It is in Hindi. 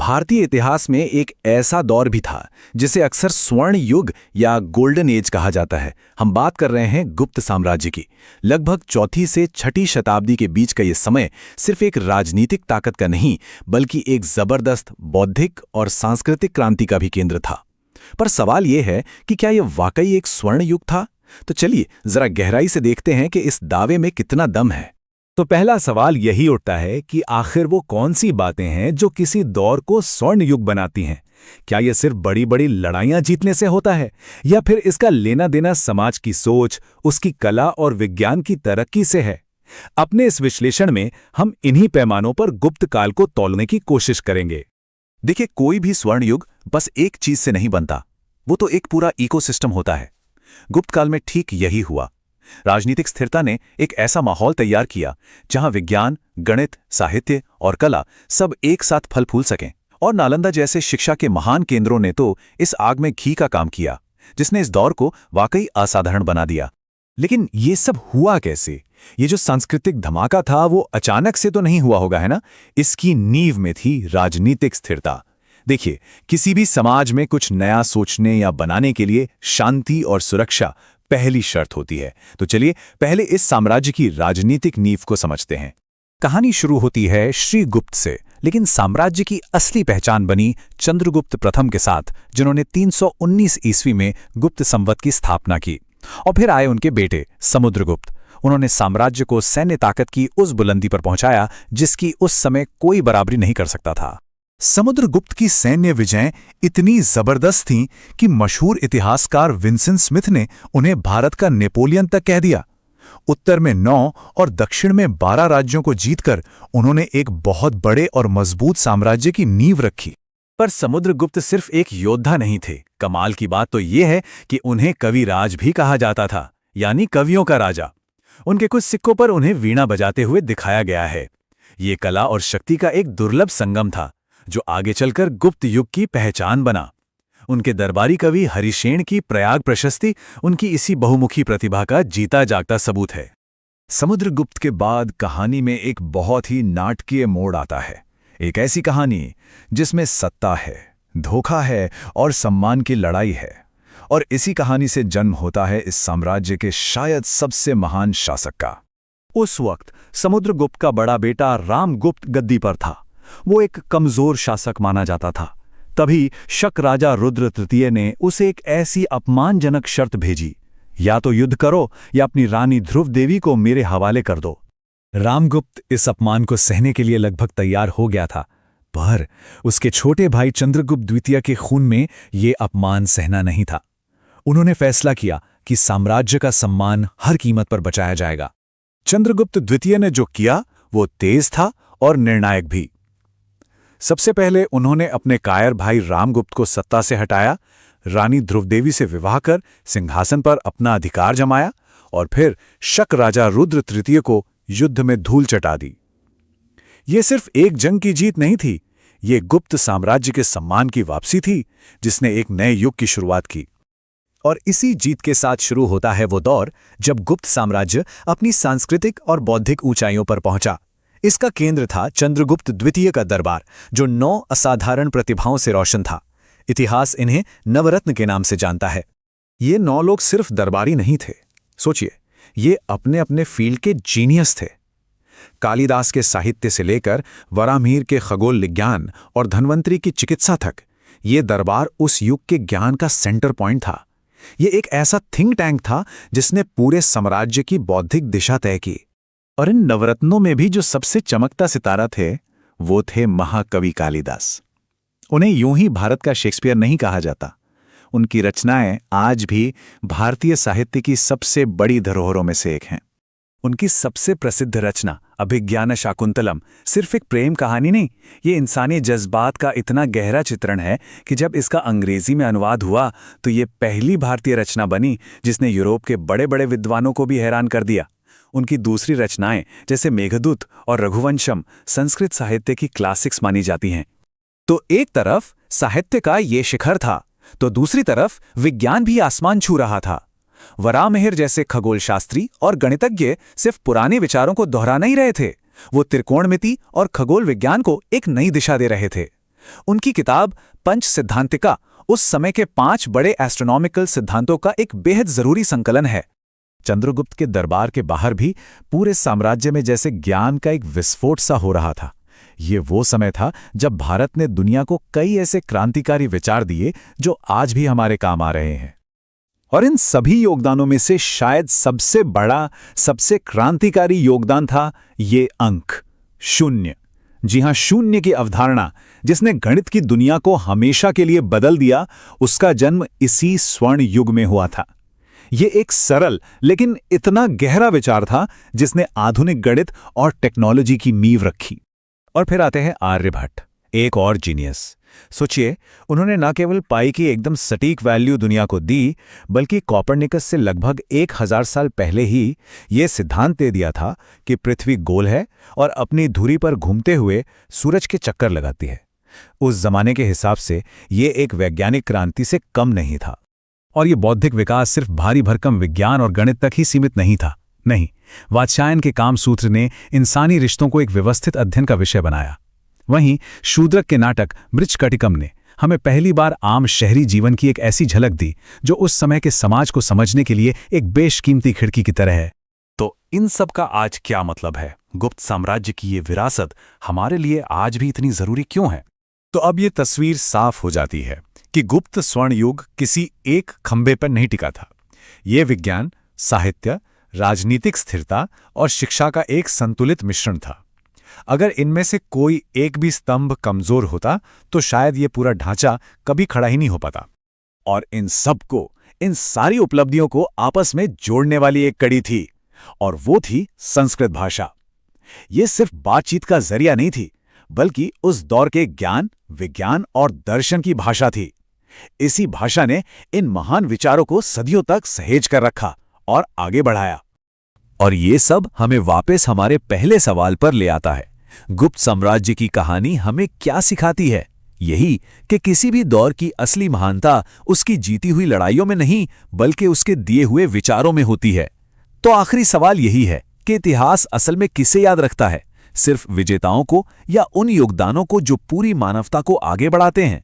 भारतीय इतिहास में एक ऐसा दौर भी था जिसे अक्सर स्वर्ण युग या गोल्डन एज कहा जाता है। हम बात कर रहे हैं गुप्त साम्राज्य की। लगभग चौथी से छठी शताब्दी के बीच का ये समय सिर्फ एक राजनीतिक ताकत का नहीं, बल्कि एक जबरदस्त बौद्धिक और सांस्कृतिक क्रांति का भी केंद्र था। पर सवाल ये है कि क्या यह वाकई एक स्वर्ण युग था? तो चलिए जरा गहराई से देखते हैं कि इस दावे में कितना दम है। तो पहला सवाल यही उठता है कि आखिर वो कौन सी बातें हैं जो किसी दौर को स्वर्ण युग बनाती हैं? क्या ये सिर्फ बड़ी बड़ी लड़ाइयां जीतने से होता है, या फिर इसका लेना देना समाज की सोच, उसकी कला और विज्ञान की तरक्की से है? अपने इस विश्लेषण में हम इन्हीं पैमानों पर गुप्त काल को तौलने की कोशिश करेंगे। देखिए, कोई भी स्वर्ण युग बस एक चीज से नहीं बनता, वो तो एक पूरा इकोसिस्टम होता है। गुप्त काल में ठीक यही हुआ। राजनीतिक स्थिरता ने एक ऐसा माहौल तैयार किया जहां विज्ञान, गणित, साहित्य और कला सब एक साथ फल फूल सकें। और नालंदा जैसे शिक्षा के महान केंद्रों ने तो इस आग में घी का काम किया, जिसने इस दौर को वाकई असाधारण बना दिया। लेकिन ये सब हुआ कैसे? ये जो सांस्कृतिक धमाका था वो अचानक से तो नहीं हुआ होगा, है ना? इसकी नींव में थी राजनीतिक स्थिरता। देखिए, किसी भी समाज में कुछ नया सोचने या बनाने के लिए शांति और सुरक्षा पहली शर्त होती है। तो चलिए पहले इस साम्राज्य की राजनीतिक नींव को समझते हैं। कहानी शुरू होती है श्रीगुप्त से, लेकिन साम्राज्य की असली पहचान बनी चंद्रगुप्त प्रथम के साथ, जिन्होंने 319 ईस्वी में गुप्त संवत की स्थापना की। और फिर आए उनके बेटे समुद्रगुप्त। उन्होंने साम्राज्य को सैन्य ताकत की उस बुलंदी पर पहुंचाया जिसकी उस समय कोई बराबरी नहीं कर सकता था। समुद्रगुप्त की सैन्य विजय इतनी जबरदस्त थीं कि मशहूर इतिहासकार विंसेंट स्मिथ ने उन्हें भारत का नेपोलियन तक कह दिया। उत्तर में 9 और दक्षिण में 12 राज्यों को जीतकर उन्होंने एक बहुत बड़े और मजबूत साम्राज्य की नींव रखी। पर समुद्रगुप्त सिर्फ एक योद्धा नहीं थे। कमाल की बात तो ये है कि उन्हें कविराज भी कहा जाता था, यानी कवियों का राजा। उनके कुछ सिक्कों पर उन्हें वीणा बजाते हुए दिखाया गया है। ये कला और शक्ति का एक दुर्लभ संगम था जो आगे चलकर गुप्त युग की पहचान बना। उनके दरबारी कवि हरिशेन की प्रयाग प्रशस्ति उनकी इसी बहुमुखी प्रतिभा का जीता जागता सबूत है। समुद्रगुप्त के बाद कहानी में एक बहुत ही नाटकीय मोड़ आता है। एक ऐसी कहानी जिसमें सत्ता है, धोखा है और सम्मान की लड़ाई है। और इसी कहानी से जन्म होता है इस साम्राज्य के शायद सबसे महान शासक का। उस वक्त समुद्रगुप्त का बड़ा बेटा रामगुप्त गद्दी पर था। वो एक कमजोर शासक माना जाता था। तभी शक राजा रुद्र तृतीय ने उसे एक ऐसी अपमानजनक शर्त भेजी, या तो युद्ध करो या अपनी रानी ध्रुव देवी को मेरे हवाले कर दो। रामगुप्त इस अपमान को सहने के लिए लगभग तैयार हो गया था, पर उसके छोटे भाई चंद्रगुप्त द्वितीय के खून में ये अपमान सहना नहीं था। उन्होंने फैसला किया कि साम्राज्य का सम्मान हर कीमत पर बचाया जाएगा। चंद्रगुप्त द्वितीय ने जो किया वो तेज था और निर्णायक भी। सबसे पहले उन्होंने अपने कायर भाई रामगुप्त को सत्ता से हटाया, रानी ध्रुवदेवी से विवाह कर सिंहासन पर अपना अधिकार जमाया और फिर शक राजा रुद्र तृतीय को युद्ध में धूल चटा दी। ये सिर्फ एक जंग की जीत नहीं थी, ये गुप्त साम्राज्य के सम्मान की वापसी थी जिसने एक नए युग की शुरुआत की। और इसी जीत के साथ शुरू होता है वो दौर जब गुप्त साम्राज्य अपनी सांस्कृतिक और बौद्धिक ऊंचाइयों पर पहुंचा। इसका केंद्र था चंद्रगुप्त द्वितीय का दरबार, जो 9 असाधारण प्रतिभाओं से रोशन था। इतिहास इन्हें नवरत्न के नाम से जानता है। ये 9 लोग सिर्फ दरबारी नहीं थे। सोचिए, ये अपने अपने फील्ड के जीनियस थे। कालिदास के साहित्य से लेकर वराहमिहिर के खगोल विज्ञान और धन्वंतरी की चिकित्सा तक, ये दरबार उस युग के ज्ञान का सेंटर पॉइंट था। ये एक ऐसा थिंक टैंक था जिसने पूरे साम्राज्य की बौद्धिक दिशा तय की। और इन नवरत्नों में भी जो सबसे चमकता सितारा थे वो थे महाकवि कालिदास। उन्हें यूं ही भारत का शेक्सपियर नहीं कहा जाता। उनकी रचनाएं आज भी भारतीय साहित्य की सबसे बड़ी धरोहरों में से एक हैं। उनकी सबसे प्रसिद्ध रचना अभिज्ञान शाकुंतलम सिर्फ एक प्रेम कहानी नहीं, ये इंसानी जज्बात का इतना गहरा चित्रण है कि जब इसका अंग्रेजी में अनुवाद हुआ तो ये पहली भारतीय रचना बनी जिसने यूरोप के बड़े बड़े विद्वानों को भी हैरान कर दिया। उनकी दूसरी रचनाएं जैसे मेघदूत और रघुवंशम संस्कृत साहित्य की क्लासिक्स मानी जाती हैं। तो एक तरफ साहित्य का ये शिखर था, तो दूसरी तरफ विज्ञान भी आसमान छू रहा था। वराहमिहिर जैसे खगोलशास्त्री और गणितज्ञ सिर्फ पुराने विचारों को दोहरा नहीं रहे थे, वो त्रिकोणमिति और खगोल विज्ञान को एक नई दिशा दे रहे थे। उनकी किताब पंच सिद्धांतिका उस समय के 5 बड़े एस्ट्रोनॉमिकल सिद्धांतों का एक बेहद जरूरी संकलन है। चंद्रगुप्त के दरबार के बाहर भी पूरे साम्राज्य में जैसे ज्ञान का एक विस्फोट सा हो रहा था। ये वो समय था जब भारत ने दुनिया को कई ऐसे क्रांतिकारी विचार दिए जो आज भी हमारे काम आ रहे हैं। और इन सभी योगदानों में से शायद सबसे बड़ा, सबसे क्रांतिकारी योगदान था ये अंक, शून्य। जी हां, शून्य की अवधारणा जिसने गणित की दुनिया को हमेशा के लिए बदल दिया, उसका जन्म इसी स्वर्ण युग में हुआ था। ये एक सरल लेकिन इतना गहरा विचार था जिसने आधुनिक गणित और टेक्नोलॉजी की नींव रखी। और फिर आते हैं आर्यभट्ट, एक और जीनियस। सोचिए, उन्होंने न केवल पाई की एकदम सटीक वैल्यू दुनिया को दी, बल्कि कोपरनिकस से लगभग 1000 साल पहले ही ये सिद्धांत दे दिया था कि पृथ्वी गोल है और अपनी धुरी पर घूमते हुए सूरज के चक्कर लगाती है। उस जमाने के हिसाब से ये एक वैज्ञानिक क्रांति से कम नहीं था। और ये बौद्धिक विकास सिर्फ भारी भरकम विज्ञान और गणित तक ही सीमित नहीं था। नहीं, वात्स्यायन के कामसूत्र ने इंसानी रिश्तों को एक व्यवस्थित अध्ययन का विषय बनाया। वहीं शूद्रक के नाटक मृच्छकटिकम ने हमें पहली बार आम शहरी जीवन की एक ऐसी झलक दी जो उस समय के समाज को समझने के लिए एक बेशकीमती खिड़की की तरह है। तो इन सब का आज क्या मतलब है? गुप्त साम्राज्य की ये विरासत हमारे लिए आज भी इतनी जरूरी क्यों है? तो अब ये तस्वीर साफ हो जाती है कि गुप्त स्वर्ण युग किसी एक खंभे पर नहीं टिका था। ये विज्ञान, साहित्य, राजनीतिक स्थिरता और शिक्षा का एक संतुलित मिश्रण था। अगर इनमें से कोई एक भी स्तंभ कमजोर होता तो शायद ये पूरा ढांचा कभी खड़ा ही नहीं हो पाता। और इन सबको, इन सारी उपलब्धियों को आपस में जोड़ने वाली एक कड़ी थी, और वो थी संस्कृत भाषा। ये सिर्फ बातचीत का जरिया नहीं थी, बल्कि उस दौर के ज्ञान, विज्ञान और दर्शन की भाषा थी। इसी भाषा ने इन महान विचारों को सदियों तक सहेज कर रखा और आगे बढ़ाया। और ये सब हमें वापस हमारे पहले सवाल पर ले आता है, गुप्त साम्राज्य की कहानी हमें क्या सिखाती है? यही कि किसी भी दौर की असली महानता उसकी जीती हुई लड़ाइयों में नहीं, बल्कि उसके दिए हुए विचारों में होती है। तो आखिरी सवाल यही है कि इतिहास असल में किसे याद रखता है? सिर्फ विजेताओं को या उन योगदानों को जो पूरी मानवता को आगे बढ़ाते हैं?